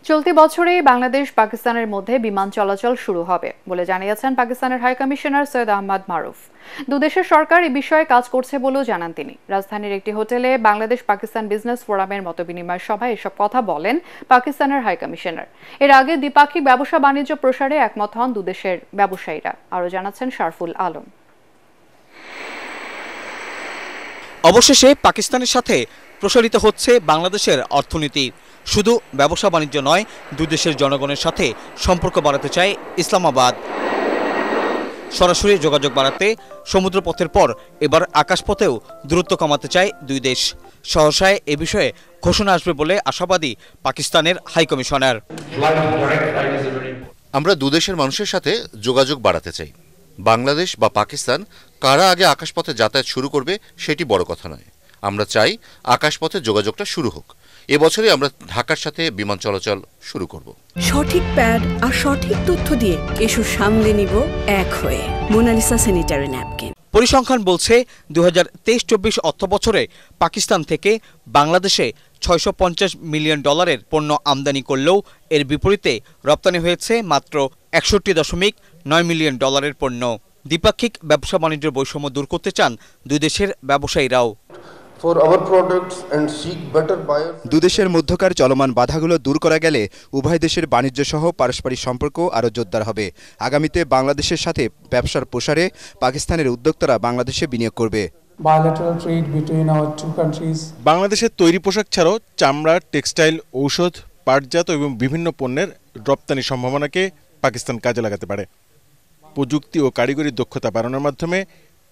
চলতি বছরেই বাংলাদেশ পাকিস্তানের মধ্যে বিমান চলাচল শুরু হবে বলে জানিয়েছেন পাকিস্তানের হাই কমিশনার সৈয়দ আহমদ মারুফ। দুদেশের সরকার এই বিষয়ে কাজ করছে বলেও জানান তিনি। রাজধানীর একটি হোটেলে বাংলাদেশ পাকিস্তান বিজনেস ফোরামের মতবিনিময় সভায় এসব কথা বলেন পাকিস্তানের হাই কমিশনার। এর আগে দ্বিপাক্ষিক ব্যবসা বাণিজ্য প্রসারে একমত হন দুদেশের ব্যবসায়ীরা। আরও জানাচ্ছেন শারফুল আলম। অবশেষে পাকিস্তানের সাথে প্রসারিত হচ্ছে বাংলাদেশের অর্থনীতি। শুধু ব্যবসা বাণিজ্য নয়, দুই দেশের জনগণের সাথে সম্পর্ক বাড়াতে চায় ইসলামাবাদ। সরাসরি যোগাযোগ বাড়াতে সমুদ্রপথের পর এবার আকাশপথেও দূরত্ব কমাতে চায় দুই দেশ। সহসায় এ বিষয়ে ঘোষণা আসবে বলে আশাবাদী পাকিস্তানের হাইকমিশনার। আমরা দুদেশের মানুষের সাথে যোগাযোগ বাড়াতে চাই। বাংলাদেশ বা পাকিস্তান কারা আগে আকাশপথে যাতায়াত শুরু করবে সেটি বড় কথা নয়। আমরা চাই আকাশপথে যোগাযোগটা শুরু হোক। এবছরে আমরা ঢাকার সাথে বিমান চলাচল শুরু করব। সঠিক প্যাড আর সঠিক তথ্য দিয়ে কেশু সামলে নিব এক হয়ে। Monalisa sanitary napkin. পরিসংখ্যান বলছে 2023-24 অর্থবছরে পাকিস্তান থেকে বাংলাদেশে $650 মিলিয়ন পণ্য আমদানি করলেও এর বিপরীতে রপ্তানি হয়েছে মাত্র $61.9 মিলিয়ন পণ্য। দ্বিপাক্ষিক ব্যবসা বাণিজ্যের বৈষম্য দূর করতে চান দুই দেশের ব্যবসায়ীরাও। দুদেশের মধ্যকার চলমান বাধাগুলো দূর করা গেলে উভয় দেশের বাণিজ্য সহ পারস্পরিক সম্পর্ক আরও জোরদার হবে। আগামীতে বাংলাদেশের সাথে ব্যবসার প্রসারে পাকিস্তানের উদ্যোক্তারা বাংলাদেশে বিনিয়োগ করবে। বাংলাদেশের তৈরি পোশাক ছাড়াও চামড়া, টেক্সটাইল, ঔষধ, পাটজাত এবং বিভিন্ন পণ্যের রপ্তানি সম্ভাবনাকে পাকিস্তান কাজে লাগাতে পারে। প্রযুক্তি ও কারিগরি দক্ষতা বাড়ানোর মাধ্যমে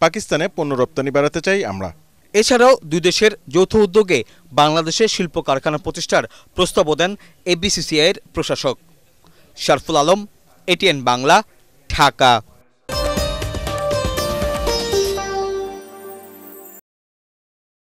পাকিস্তানে পণ্য রপ্তানি বাড়াতে চাই আমরা। এছাড়াও দুই দেশের যৌথ উদ্যোগে বাংলাদেশে শিল্প কারখানা প্রতিষ্ঠার প্রস্তাবও দেন এবিসিসিআইয়ের প্রশাসক। শারফুল আলম, এটিএন বাংলা, ঢাকা।